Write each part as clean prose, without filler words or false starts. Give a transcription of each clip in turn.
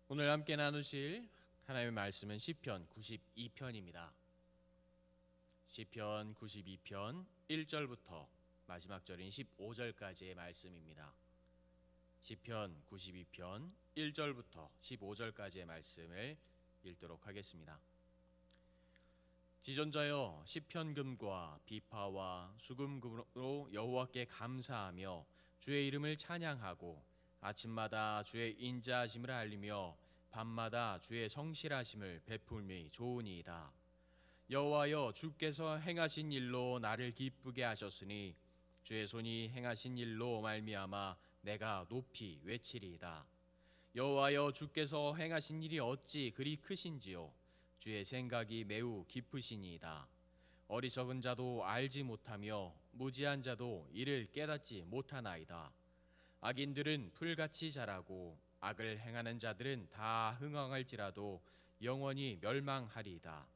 오늘 함께 나누실 하나님의 말씀은 시편 92편입니다. 시편 92편 1절부터 마지막 절인 15절까지의 말씀입니다. 시편 92편 1절부터 15절까지의 말씀을 읽도록 하겠습니다. 지존자여, 시편금과 비파와 수금으로 여호와께 감사하며 주의 이름을 찬양하고 아침마다 주의 인자하심을 알리며 밤마다 주의 성실하심을 베풀미 좋으니이다. 여호와여, 주께서 행하신 일로 나를 기쁘게 하셨으니 주의 손이 행하신 일로 말미암아 내가 높이 외치리이다. 여호와여, 주께서 행하신 일이 어찌 그리 크신지요. 주의 생각이 매우 깊으시니이다. 어리석은 자도 알지 못하며 무지한 자도 이를 깨닫지 못하나이다. 악인들은 풀같이 자라고 악을 행하는 자들은 다 흥황할지라도 영원히 멸망하리이다.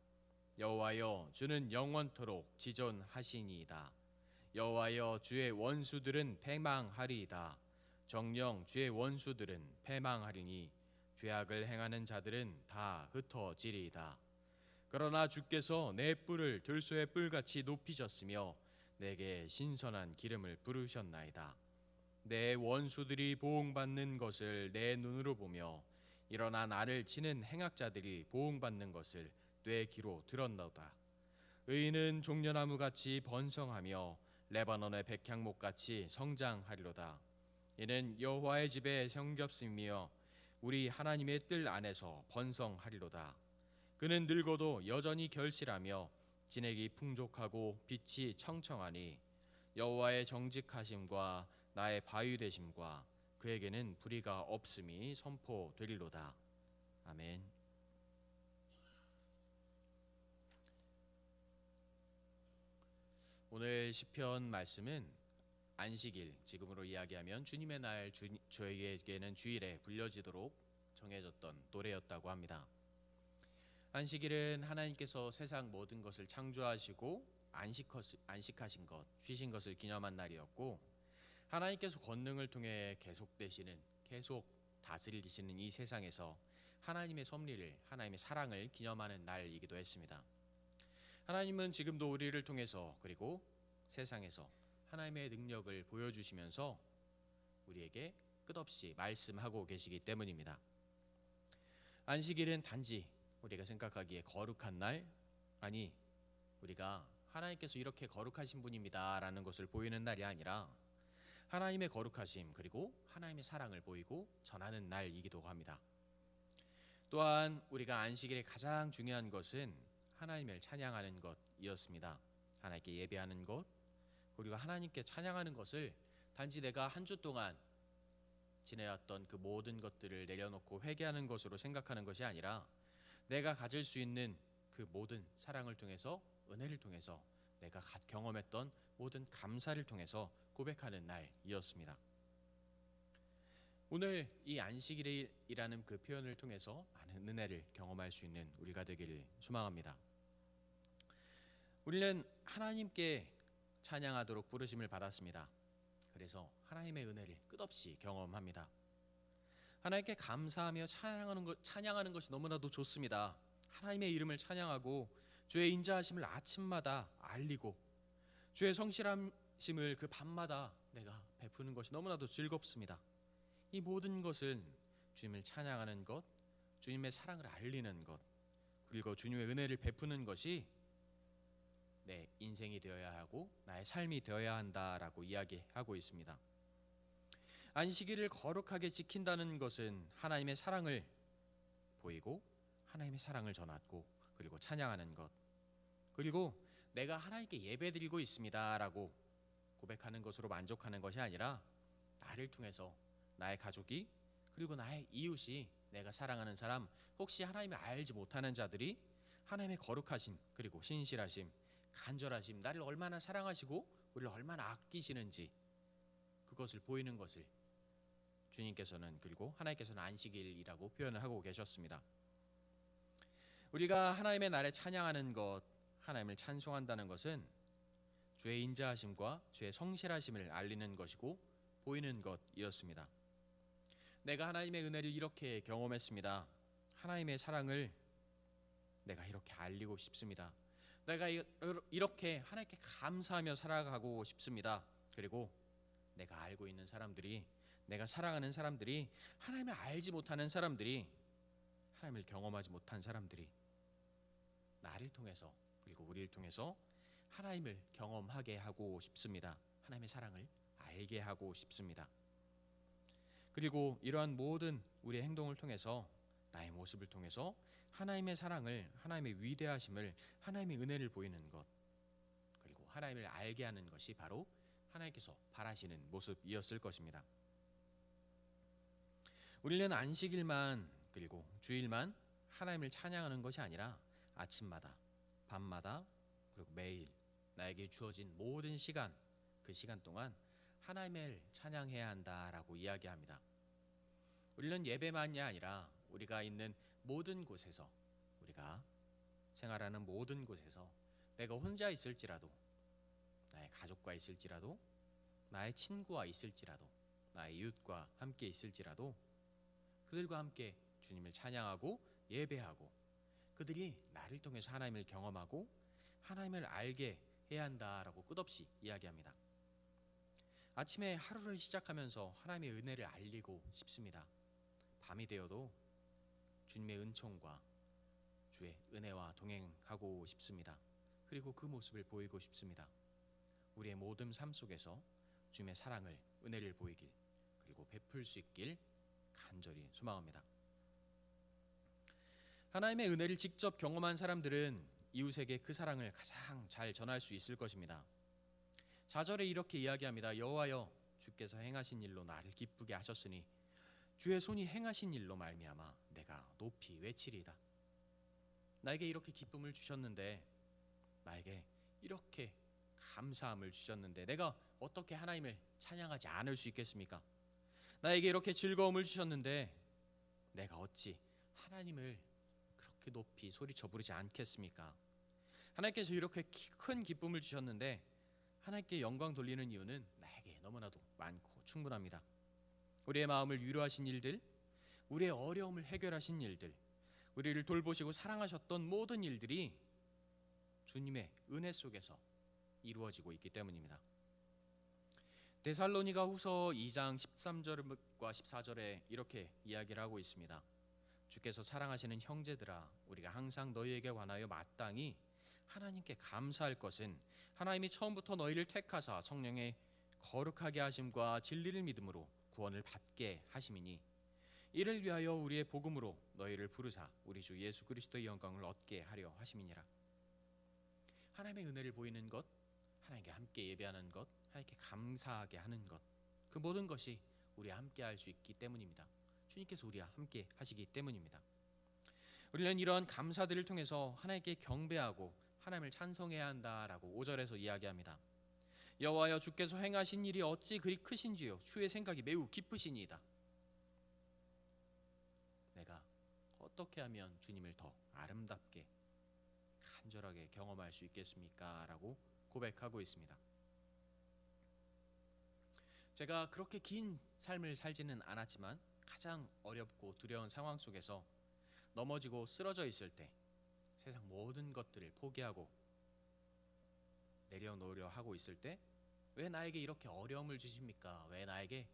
여호와여, 주는 영원토록 지존하시니이다. 여호와여, 주의 원수들은 패망하리이다. 정녕 주의 원수들은 패망하리니 죄악을 행하는 자들은 다 흩어지리이다. 그러나 주께서 내 뿔을 들소의 뿔같이 높이셨으며 내게 신선한 기름을 부르셨나이다. 내 원수들이 보응받는 것을 내 눈으로 보며 일어나 나를 치는 행악자들이 보응받는 것을 내 귀로 들었나이다. 의인은 종려나무같이 번성하며 레바논의 백향목같이 성장하리로다. 이는 여호와의 집에 성겹으며 우리 하나님의 뜰 안에서 번성하리로다. 그는 늙어도 여전히 결실하며 진액이 풍족하고 빛이 청청하니 여호와의 정직하심과 나의 바위 되심과 그에게는 불의가 없음이 선포되리로다. 아멘. 오늘 시편 말씀은 안식일, 지금으로 이야기하면 주님의 날, 저에게는 주일에 불려지도록 정해졌던 노래였다고 합니다. 안식일은 하나님께서 세상 모든 것을 창조하시고 안식하신 것, 쉬신 것을 기념한 날이었고, 하나님께서 권능을 통해 계속 다스리시는 이 세상에서 하나님의 섭리를, 하나님의 사랑을 기념하는 날이기도 했습니다. 하나님은 지금도 우리를 통해서, 그리고 세상에서 하나님의 능력을 보여주시면서 우리에게 끝없이 말씀하고 계시기 때문입니다. 안식일은 단지 우리가 생각하기에 거룩한 날, 아니, 우리가 하나님께서 이렇게 거룩하신 분입니다 라는 것을 보이는 날이 아니라 하나님의 거룩하심, 그리고 하나님의 사랑을 보이고 전하는 날이기도 합니다. 또한 우리가 안식일의 가장 중요한 것은 하나님을 찬양하는 것이었습니다. 하나님께 예배하는 것, 그리고 하나님께 찬양하는 것을 단지 내가 한 주 동안 지내왔던 그 모든 것들을 내려놓고 회개하는 것으로 생각하는 것이 아니라 내가 가질 수 있는 그 모든 사랑을 통해서, 은혜를 통해서, 내가 경험했던 모든 감사를 통해서 고백하는 날이었습니다. 오늘 이 안식일이라는 그 표현을 통해서 많은 은혜를 경험할 수 있는 우리가 되기를 소망합니다. 우리는 하나님께 찬양하도록 부르심을 받았습니다. 그래서 하나님의 은혜를 끝없이 경험합니다. 하나님께 감사하며 찬양하는 것이 너무나도 좋습니다. 하나님의 이름을 찬양하고 주의 인자하심을 아침마다 알리고 주의 성실하심을 그 밤마다 내가 베푸는 것이 너무나도 즐겁습니다. 이 모든 것은 주님을 찬양하는 것, 주님의 사랑을 알리는 것, 그리고 주님의 은혜를 베푸는 것이 내 인생이 되어야 하고 나의 삶이 되어야 한다라고 이야기하고 있습니다. 안식일을 거룩하게 지킨다는 것은 하나님의 사랑을 보이고 하나님의 사랑을 전하고 그리고 찬양하는 것, 그리고 내가 하나님께 예배드리고 있습니다라고 고백하는 것으로 만족하는 것이 아니라 나를 통해서 나의 가족이, 그리고 나의 이웃이, 내가 사랑하는 사람, 혹시 하나님을 알지 못하는 자들이 하나님의 거룩하심, 그리고 신실하심, 간절하심, 나를 얼마나 사랑하시고 우리를 얼마나 아끼시는지 그것을 보이는 것을 주님께서는, 그리고 하나님께서는 안식일이라고 표현을 하고 계셨습니다. 우리가 하나님의 날에 찬양하는 것, 하나님을 찬송한다는 것은 주의 인자하심과 주의 성실하심을 알리는 것이고 보이는 것이었습니다. 내가 하나님의 은혜를 이렇게 경험했습니다. 하나님의 사랑을 내가 이렇게 알리고 싶습니다. 내가 이렇게 하나님께 감사하며 살아가고 싶습니다. 그리고 내가 알고 있는 사람들이, 내가 사랑하는 사람들이, 하나님을 알지 못하는 사람들이, 하나님을 경험하지 못한 사람들이 나를 통해서, 그리고 우리를 통해서 하나님을 경험하게 하고 싶습니다. 하나님의 사랑을 알게 하고 싶습니다. 그리고 이러한 모든 우리의 행동을 통해서, 나의 모습을 통해서 하나님의 사랑을, 하나님의 위대하심을, 하나님의 은혜를 보이는 것, 그리고 하나님을 알게 하는 것이 바로 하나님께서 바라시는 모습이었을 것입니다. 우리는 안식일만, 그리고 주일만 하나님을 찬양하는 것이 아니라 아침마다, 밤마다, 그리고 매일 나에게 주어진 모든 시간, 그 시간 동안 하나님을 찬양해야 한다라고 이야기합니다. 우리는 예배만이 아니라 우리가 있는 모든 곳에서, 우리가 생활하는 모든 곳에서, 내가 혼자 있을지라도, 나의 가족과 있을지라도, 나의 친구와 있을지라도, 나의 이웃과 함께 있을지라도 그들과 함께 주님을 찬양하고 예배하고, 그들이 나를 통해서 하나님을 경험하고 하나님을 알게 해야 한다라고 끝없이 이야기합니다. 아침에 하루를 시작하면서 하나님의 은혜를 알리고 싶습니다. 밤이 되어도 주님의 은총과 주의 은혜와 동행하고 싶습니다. 그리고 그 모습을 보이고 싶습니다. 우리의 모든 삶 속에서 주님의 사랑을, 은혜를 보이길, 그리고 베풀 수 있길 간절히 소망합니다. 하나님의 은혜를 직접 경험한 사람들은 이웃에게 그 사랑을 가장 잘 전할 수 있을 것입니다. 4절에 이렇게 이야기합니다. 여호와여, 주께서 행하신 일로 나를 기쁘게 하셨으니 주의 손이 행하신 일로 말미암아 내가 높이 외치리이다. 나에게 이렇게 기쁨을 주셨는데, 나에게 이렇게 감사함을 주셨는데 내가 어떻게 하나님을 찬양하지 않을 수 있겠습니까? 나에게 이렇게 즐거움을 주셨는데 내가 어찌 하나님을 그렇게 높이 소리쳐 부르지 않겠습니까? 하나님께서 이렇게 큰 기쁨을 주셨는데 하나님께 영광 돌리는 이유는 나에게 너무나도 많고 충분합니다. 우리의 마음을 위로하신 일들, 우리의 어려움을 해결하신 일들, 우리를 돌보시고 사랑하셨던 모든 일들이 주님의 은혜 속에서 이루어지고 있기 때문입니다. 데살로니가 후서 2장 13절과 14절에 이렇게 이야기를 하고 있습니다. 주께서 사랑하시는 형제들아, 우리가 항상 너희에게 관하여 마땅히 하나님께 감사할 것은 하나님이 처음부터 너희를 택하사 성령의 거룩하게 하심과 진리를 믿음으로 구원을 받게 하심이니, 이를 위하여 우리의 복음으로 너희를 부르사 우리 주 예수 그리스도의 영광을 얻게 하려 하심이니라. 하나님의 은혜를 보이는 것, 하나님께 함께 예배하는 것, 하나님께 감사하게 하는 것, 그 모든 것이 우리와 함께 할 수 있기 때문입니다. 주님께서 우리와 함께 하시기 때문입니다. 우리는 이러한 감사들을 통해서 하나님께 경배하고 하나님을 찬송해야 한다라고 5절에서 이야기합니다. 여호와여, 주께서 행하신 일이 어찌 그리 크신지요, 주의 생각이 매우 깊으시니이다. 내가 어떻게 하면 주님을 더 아름답게 간절하게 경험할 수 있겠습니까? 라고 고백하고 있습니다. 제가 그렇게 긴 삶을 살지는 않았지만 가장 어렵고 두려운 상황 속에서 넘어지고 쓰러져 있을 때, 세상 모든 것들을 포기하고 내려놓으려 하고 있을 때, 왜 나에게 이렇게 어려움을 주십니까? 왜 나에게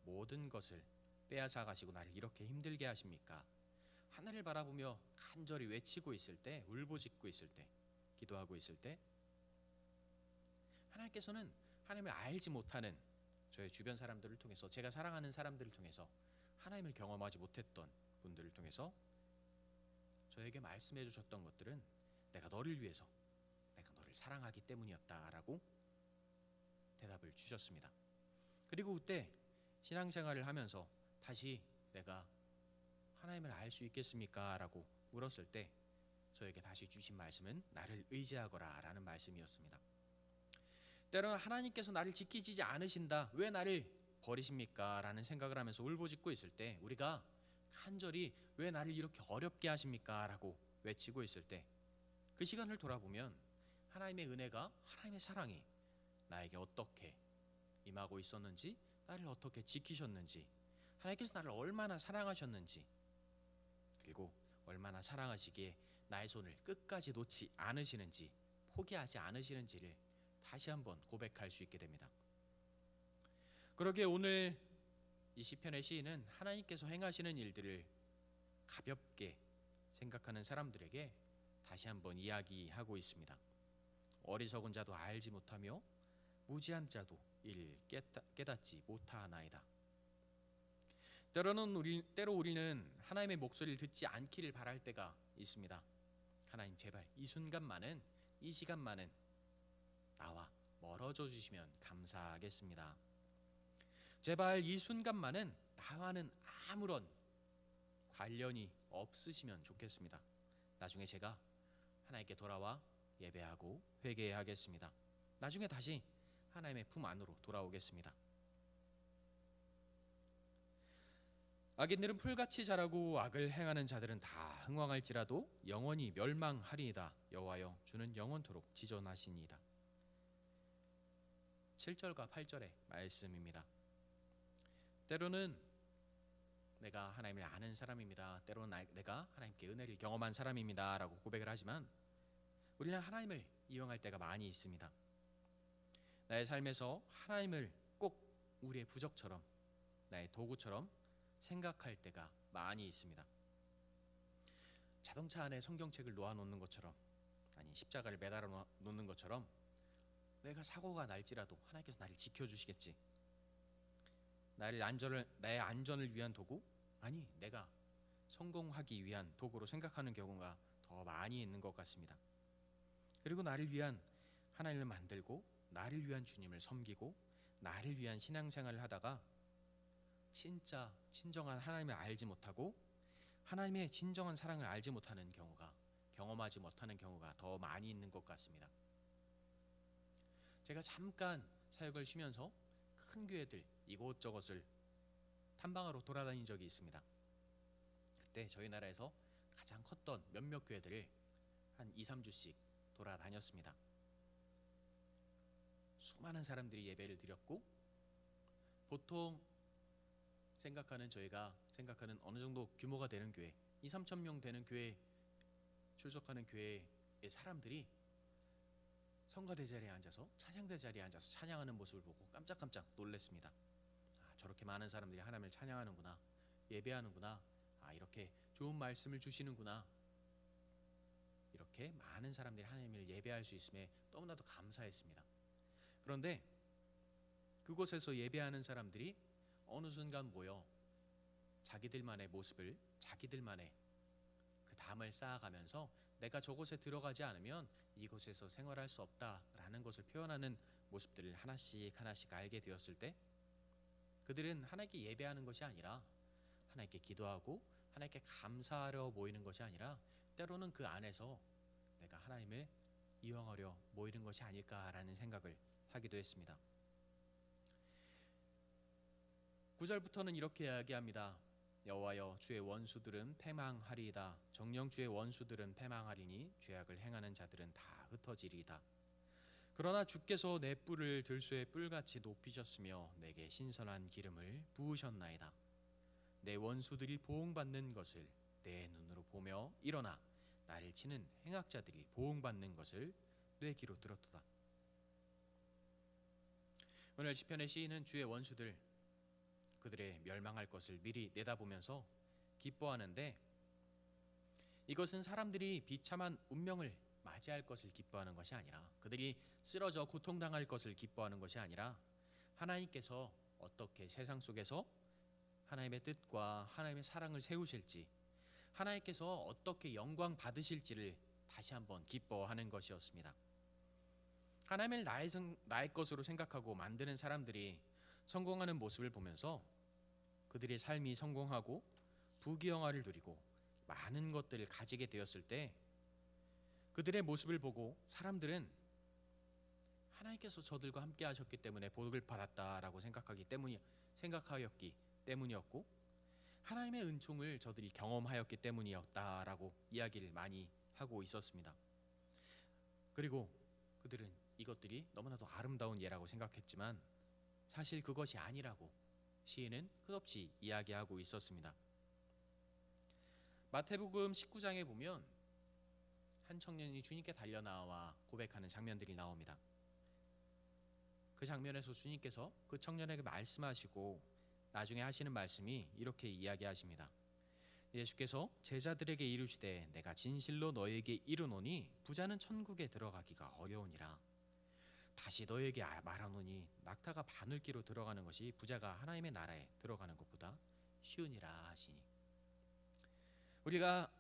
모든 것을 빼앗아 가시고 나를 이렇게 힘들게 하십니까? 하늘을 바라보며 간절히 외치고 있을 때, 울부짖고 있을 때, 기도하고 있을 때, 하나님께서는 하나님을 알지 못하는 저의 주변 사람들을 통해서, 제가 사랑하는 사람들을 통해서, 하나님을 경험하지 못했던 분들을 통해서 저에게 말씀해 주셨던 것들은 내가 너를 위해서, 내가 너를 사랑하기 때문이었다라고 대답을 주셨습니다. 그리고 그때 신앙생활을 하면서 다시 내가 하나님을 알 수 있겠습니까? 라고 물었을 때 저에게 다시 주신 말씀은 나를 의지하거라 라는 말씀이었습니다. 때로는 하나님께서 나를 지키지 않으신다, 왜 나를 버리십니까? 라는 생각을 하면서 울부짖고 있을 때, 우리가 간절히 왜 나를 이렇게 어렵게 하십니까? 라고 외치고 있을 때, 그 시간을 돌아보면 하나님의 은혜가, 하나님의 사랑이 나에게 어떻게 임하고 있었는지, 나를 어떻게 지키셨는지, 하나님께서 나를 얼마나 사랑하셨는지, 그리고 얼마나 사랑하시기에 나의 손을 끝까지 놓지 않으시는지, 포기하지 않으시는지를 다시 한번 고백할 수 있게 됩니다. 그러기에 오늘 이 시편의 시인은 하나님께서 행하시는 일들을 가볍게 생각하는 사람들에게 다시 한번 이야기하고 있습니다. 어리석은 자도 알지 못하며 무지한 자도 이를 깨닫지 못하나이다. 때로 우리는 하나님의 목소리를 듣지 않기를 바랄 때가 있습니다. 하나님, 제발 이 순간만은, 이 시간만은 나와 멀어져 주시면 감사하겠습니다. 제발 이 순간만은 나와는 아무런 관련이 없으시면 좋겠습니다. 나중에 제가 하나님께 돌아와 예배하고 회개하겠습니다. 나중에 다시 하나님의 품 안으로 돌아오겠습니다. 악인들은 풀같이 자라고 악을 행하는 자들은 다 흥왕할지라도 영원히 멸망하리이다. 여호와여, 주는 영원토록 지존하시니이다. 7절과 8절의 말씀입니다. 때로는 내가 하나님을 아는 사람입니다, 때로는 내가 하나님께 은혜를 경험한 사람입니다 라고 고백을 하지만 우리는 하나님을 이용할 때가 많이 있습니다. 나의 삶에서 하나님을 꼭 우리의 부적처럼, 나의 도구처럼 생각할 때가 많이 있습니다. 자동차 안에 성경책을 놓아놓는 것처럼, 아니 십자가를 매달아 놓는 것처럼 내가 사고가 날지라도 하나님께서 나를 지켜주시겠지, 나의 안전을 위한 도구, 아니 내가 성공하기 위한 도구로 생각하는 경우가 더 많이 있는 것 같습니다. 그리고 나를 위한 하나님을 만들고 나를 위한 주님을 섬기고 나를 위한 신앙생활을 하다가 진짜 진정한 하나님을 알지 못하고 하나님의 진정한 사랑을 알지 못하는 경우가, 경험하지 못하는 경우가 더 많이 있는 것 같습니다. 제가 잠깐 사역을 쉬면서 큰 교회들 이곳저곳을 탐방하러 돌아다닌 적이 있습니다. 그때 저희 나라에서 가장 컸던 몇몇 교회들을 한 2, 3주씩 돌아다녔습니다. 수많은 사람들이 예배를 드렸고, 보통 저희가 생각하는 어느 정도 규모가 되는 교회, 2, 3천 명 되는 교회, 출석하는 교회의 사람들이 성가대 자리에 앉아서, 찬양대 자리에 앉아서 찬양하는 모습을 보고 깜짝깜짝 놀랐습니다. 저렇게 많은 사람들이 하나님을 찬양하는구나, 예배하는구나, 이렇게 좋은 말씀을 주시는구나, 이렇게 많은 사람들이 하나님을 예배할 수 있음에 너무나도 감사했습니다. 그런데 그곳에서 예배하는 사람들이 어느 순간 모여 자기들만의 모습을, 자기들만의 그 담을 쌓아가면서 내가 저곳에 들어가지 않으면 이곳에서 생활할 수 없다라는 것을 표현하는 모습들을 하나씩 하나씩 알게 되었을 때, 그들은 하나님께 예배하는 것이 아니라, 하나님께 기도하고 하나님께 감사하려 모이는 것이 아니라 때로는 그 안에서 내가 하나님을 이용하려 모이는 것이 아닐까라는 생각을 하기도 했습니다. 9절부터는 이렇게 이야기합니다. 여호와여, 주의 원수들은 패망하리이다. 정녕 주의 원수들은 패망하리니 죄악을 행하는 자들은 다 흩어지리이다. 그러나 주께서 내 뿔을 들소의 뿔같이 높이셨으며 내게 신선한 기름을 부으셨나이다. 내 원수들이 보응받는 것을 내 눈으로 보며 일어나 나를 치는 행악자들이 보응받는 것을 내 귀로 들었도다. 오늘 시편의 시인은 주의 원수들, 그들의 멸망할 것을 미리 내다보면서 기뻐하는데, 이것은 사람들이 비참한 운명을 맞이할 것을 기뻐하는 것이 아니라, 그들이 쓰러져 고통당할 것을 기뻐하는 것이 아니라, 하나님께서 어떻게 세상 속에서 하나님의 뜻과 하나님의 사랑을 세우실지, 하나님께서 어떻게 영광 받으실지를 다시 한번 기뻐하는 것이었습니다. 하나님을 나의 것으로 생각하고 만드는 사람들이 성공하는 모습을 보면서 그들의 삶이 성공하고 부귀영화를 누리고 많은 것들을 가지게 되었을 때, 그들의 모습을 보고 사람들은 하나님께서 저들과 함께 하셨기 때문에 복을 받았다라고 생각하였기 때문이었고, 하나님의 은총을 저들이 경험하였기 때문이었다라고 이야기를 많이 하고 있었습니다. 그리고 그들은 이것들이 너무나도 아름다운 예라고 생각했지만 사실 그것이 아니라고 시인은 끝없이 이야기하고 있었습니다. 마태복음 19장에 보면 한 청년이 주님께 달려나와 고백하는 장면들이 나옵니다. 그 장면에서 주님께서 그 청년에게 말씀하시고 나중에 하시는 말씀이 이렇게 이야기하십니다. 예수께서 제자들에게 이르시되 내가 진실로 너에게 이르노니 부자는 천국에 들어가기가 어려우니라. 다시 너에게 말하노니 낙타가 바늘기로 들어가는 것이 부자가 하나님의 나라에 들어가는 것보다 쉬우니라 하시니. 우리가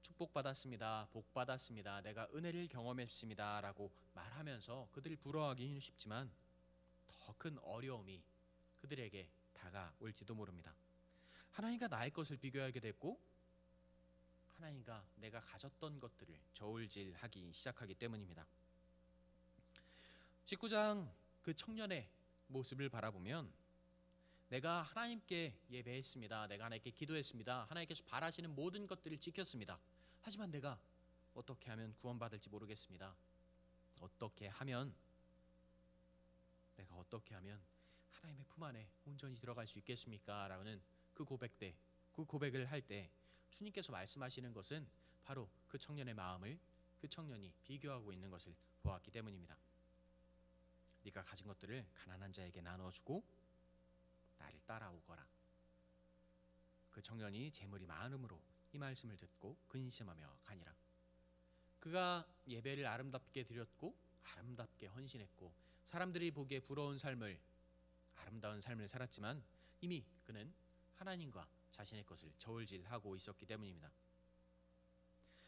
축복받았습니다, 복받았습니다, 내가 은혜를 경험했습니다 라고 말하면서 그들을 부러워하기는 쉽지만 더 큰 어려움이 그들에게 다가올지도 모릅니다. 하나님과 나의 것을 비교하게 됐고 하나님과 내가 가졌던 것들을 저울질하기 시작하기 때문입니다. 19장 그 청년의 모습을 바라보면 내가 하나님께 예배했습니다, 내가 하나님께 기도했습니다, 하나님께서 바라시는 모든 것들을 지켰습니다. 하지만 내가 어떻게 하면 구원받을지 모르겠습니다. 내가 어떻게 하면 하나님의 품 안에 온전히 들어갈 수 있겠습니까? 라는 그 고백을 할 때 주님께서 말씀하시는 것은 바로 그 청년의 마음을 그 청년이 비교하고 있는 것을 보았기 때문입니다. 네가 가진 것들을 가난한 자에게 나눠주고 나를 따라오거라. 그 청년이 재물이 많음으로 이 말씀을 듣고 근심하며 가니라. 그가 예배를 아름답게 드렸고 아름답게 헌신했고 사람들이 보기에 부러운 삶을, 아름다운 삶을 살았지만 이미 그는 하나님과 자신의 것을 저울질하고 있었기 때문입니다.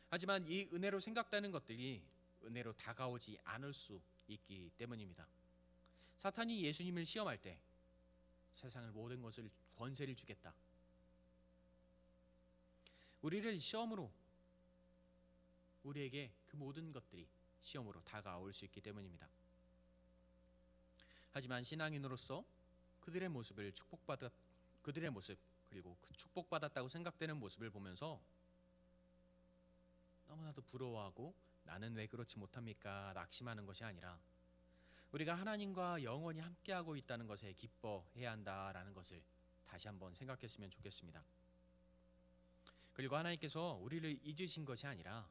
하지만 이 은혜로 생각되는 것들이 은혜로 다가오지 않을 수 있기 때문입니다. 사탄이 예수님을 시험할 때 세상을 모든 것을 권세를 주겠다, 우리를 시험으로, 우리에게 그 모든 것들이 시험으로 다가올 수 있기 때문입니다. 하지만 신앙인으로서 그들의 모습 그리고 그 축복받았다고 생각되는 모습을 보면서 너무나도 부러워하고 나는 왜 그렇지 못합니까? 낙심하는 것이 아니라 우리가 하나님과 영원히 함께하고 있다는 것에 기뻐해야 한다라는 것을 다시 한번 생각했으면 좋겠습니다. 그리고 하나님께서 우리를 잊으신 것이 아니라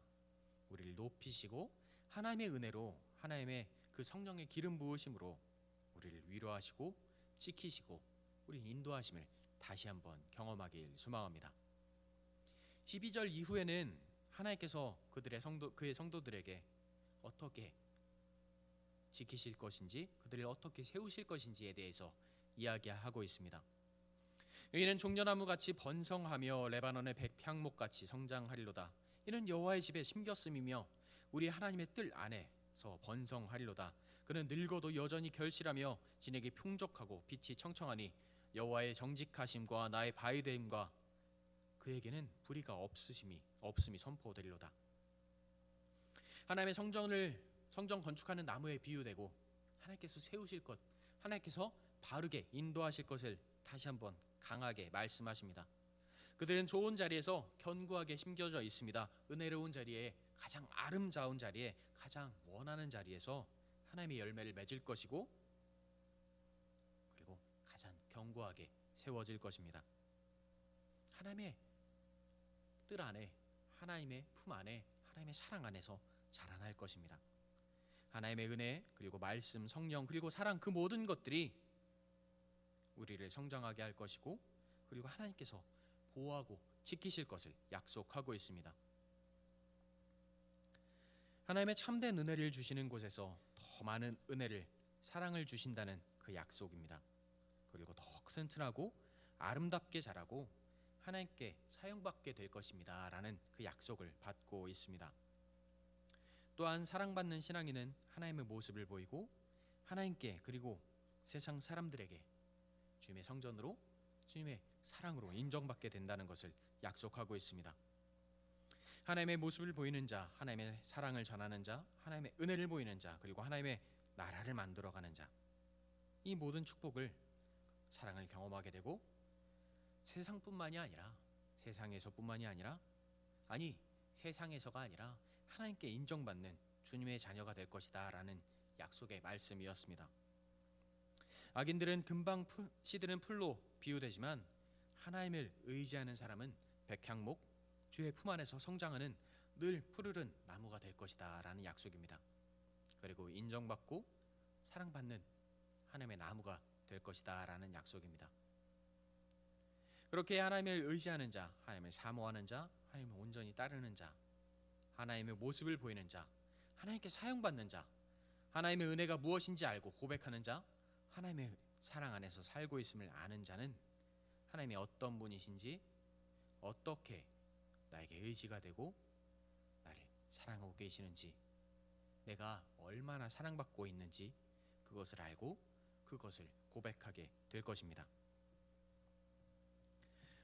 우리를 높이시고 하나님의 은혜로, 하나님의 그 성령의 기름 부으심으로 우리를 위로하시고 지키시고 우리를 인도하심을 다시 한번 경험하길 소망합니다. 12절 이후에는 하나님께서 그의 성도들에게 어떻게 지키실 것인지, 그들을 어떻게 세우실 것인지에 대해서 이야기하고 있습니다. 여기는 종려나무같이 번성하며 레바논의 백향목같이 성장하리로다. 이는 여호와의 집에 심겼음이며 우리 하나님의 뜰 안에서 번성하리로다. 그는 늙어도 여전히 결실하며 진액이 풍족하고 빛이 청청하니 여호와의 정직하심과 나의 바위됨과 그에게는 불의가 없음이 선포되리로다. 하나님의 성전 건축하는 나무에 비유되고 하나님께서 세우실 것, 하나님께서 바르게 인도하실 것을 다시 한번 강하게 말씀하십니다. 그들은 좋은 자리에서 견고하게 심겨져 있습니다. 은혜로운 자리에, 가장 아름다운 자리에, 가장 원하는 자리에서 하나님의 열매를 맺을 것이고 그리고 가장 견고하게 세워질 것입니다. 하나님의 뜰 안에, 하나님의 품 안에, 하나님의 사랑 안에서 자라날 것입니다. 하나님의 은혜, 그리고 말씀, 성령, 그리고 사랑, 그 모든 것들이 우리를 성장하게 할 것이고 그리고 하나님께서 보호하고 지키실 것을 약속하고 있습니다. 하나님의 참된 은혜를 주시는 곳에서 더 많은 은혜를, 사랑을 주신다는 그 약속입니다. 그리고 더 튼튼하고 아름답게 자라고 하나님께 사용받게 될 것입니다 라는 그 약속을 받고 있습니다. 또한 사랑받는 신앙인은 하나님의 모습을 보이고 하나님께 그리고 세상 사람들에게 주님의 성전으로, 주님의 사랑으로 인정받게 된다는 것을 약속하고 있습니다. 하나님의 모습을 보이는 자, 하나님의 사랑을 전하는 자, 하나님의 은혜를 보이는 자, 그리고 하나님의 나라를 만들어가는 자, 이 모든 축복을, 사랑을 경험하게 되고 세상에서뿐만이 아니라 세상에서가 아니라 하나님께 인정받는 주님의 자녀가 될 것이다 라는 약속의 말씀이었습니다. 악인들은 금방 시드는 풀로 비유되지만 하나님을 의지하는 사람은 백향목, 주의 품 안에서 성장하는 늘 푸르른 나무가 될 것이다 라는 약속입니다. 그리고 인정받고 사랑받는 하나님의 나무가 될 것이다 라는 약속입니다. 그렇게 하나님을 의지하는 자, 하나님을 사모하는 자, 하나님을 온전히 따르는 자, 하나님의 모습을 보이는 자, 하나님께 사용받는 자, 하나님의 은혜가 무엇인지 알고 고백하는 자, 하나님의 사랑 안에서 살고 있음을 아는 자는 하나님이 어떤 분이신지, 어떻게 나에게 의지가 되고 나를 사랑하고 계시는지, 내가 얼마나 사랑받고 있는지 그것을 알고 그것을 고백하게 될 것입니다.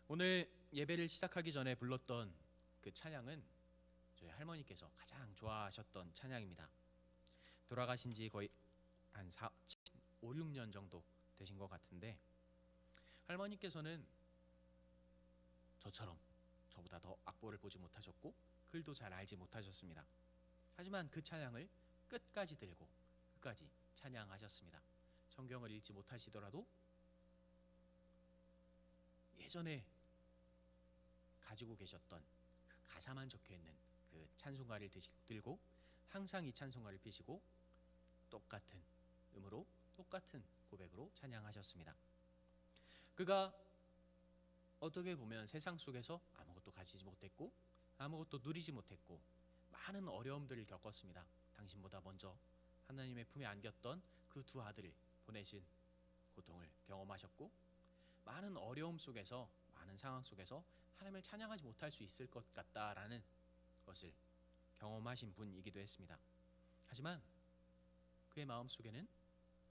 오늘 예배를 시작하기 전에 불렀던 그 찬양은 저희 할머니께서 가장 좋아하셨던 찬양입니다. 돌아가신 지 거의 한 5, 6년 정도 되신 것 같은데, 할머니께서는 저보다 더 악보를 보지 못하셨고 글도 잘 알지 못하셨습니다. 하지만 그 찬양을 끝까지 들고 끝까지 찬양하셨습니다. 성경을 읽지 못하시더라도 예전에 가지고 계셨던 그 가사만 적혀있는 그 찬송가를 들고 항상 이 찬송가를 피시고 똑같은 음으로 똑같은 고백으로 찬양하셨습니다. 그가 어떻게 보면 세상 속에서 아무것도 가지지 못했고 아무것도 누리지 못했고 많은 어려움들을 겪었습니다. 당신보다 먼저 하나님의 품에 안겼던 그 두 아들을 보내신 고통을 경험하셨고, 많은 어려움 속에서, 많은 상황 속에서 하나님을 찬양하지 못할 수 있을 것 같다라는 것을 경험하신 분이기도 했습니다. 하지만 그의 마음속에는,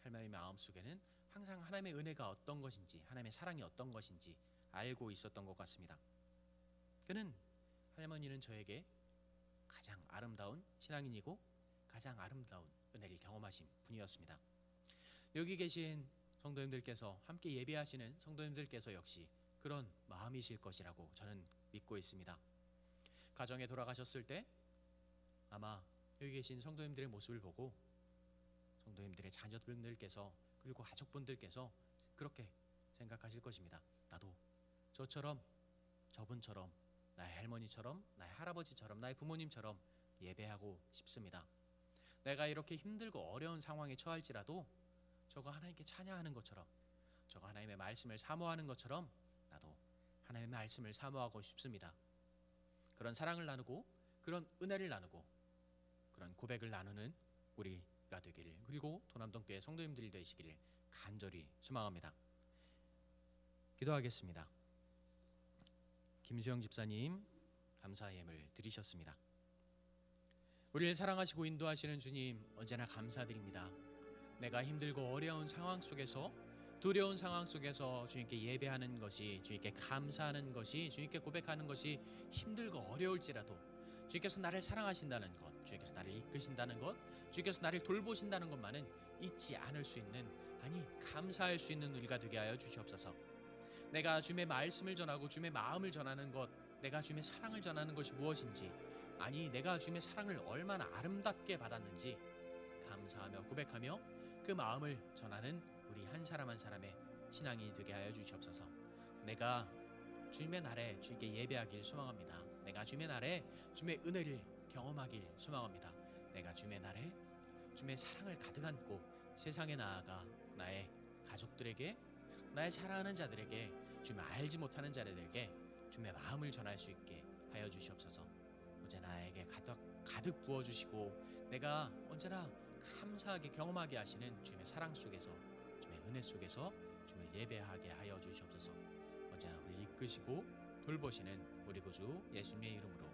할머니의 마음속에는 항상 하나님의 은혜가 어떤 것인지, 하나님의 사랑이 어떤 것인지 알고 있었던 것 같습니다. 할머니는 저에게 가장 아름다운 신앙인이고 가장 아름다운 은혜를 경험하신 분이었습니다. 여기 계신 성도님들께서, 함께 예배하시는 성도님들께서 역시 그런 마음이실 것이라고 저는 믿고 있습니다. 가정에 돌아가셨을 때 아마 여기 계신 성도님들의 모습을 보고 성도님들의 자녀분들께서, 그리고 가족분들께서 그렇게 생각하실 것입니다. 나도 저처럼, 저분처럼, 나의 할머니처럼, 나의 할아버지처럼, 나의 부모님처럼 예배하고 싶습니다. 내가 이렇게 힘들고 어려운 상황에 처할지라도 저가 하나님께 찬양하는 것처럼, 저가 하나님의 말씀을 사모하는 것처럼 나도 하나님의 말씀을 사모하고 싶습니다. 그런 사랑을 나누고 그런 은혜를 나누고 그런 고백을 나누는 우리가 되기를, 그리고 도남동교회 성도님들이 되시기를 간절히 소망합니다. 기도하겠습니다. 김수영 집사님, 감사의 예물 드리셨습니다. 우리를 사랑하시고 인도하시는 주님, 언제나 감사드립니다. 내가 힘들고 어려운 상황 속에서, 두려운 상황 속에서 주님께 예배하는 것이, 주님께 감사하는 것이, 주님께 고백하는 것이 힘들고 어려울지라도 주님께서 나를 사랑하신다는 것, 주님께서 나를 이끄신다는 것, 주님께서 나를 돌보신다는 것만은 잊지 않을 수 있는, 아니 감사할 수 있는 우리가 되게 하여 주시옵소서. 내가 주님의 말씀을 전하고 주님의 마음을 전하는 것, 내가 주님의 사랑을 전하는 것이 무엇인지, 아니 내가 주님의 사랑을 얼마나 아름답게 받았는지 감사하며 고백하며 그 마음을 전하는 우리 한 사람 한 사람의 신앙이 되게 하여 주시옵소서. 내가 주님의 날에 주님께 예배하길 소망합니다. 내가 주님의 날에 주님의 은혜를 경험하길 소망합니다. 내가 주님의 날에 주님의 사랑을 가득 안고 세상에 나아가 나의 가족들에게, 나의 사랑하는 자들에게, 주님을 알지 못하는 자들에게 주님의 마음을 전할 수 있게 하여 주시옵소서. 언제나 나에게 가득 부어주시고 내가 언제나 감사하게 경험하게 하시는 주님의 사랑 속에서, 주님의 은혜 속에서 주님을 예배하게 하여 주시옵소서. 언제나 우리를 이끄시고 돌보시는 우리 구주 예수님의 이름으로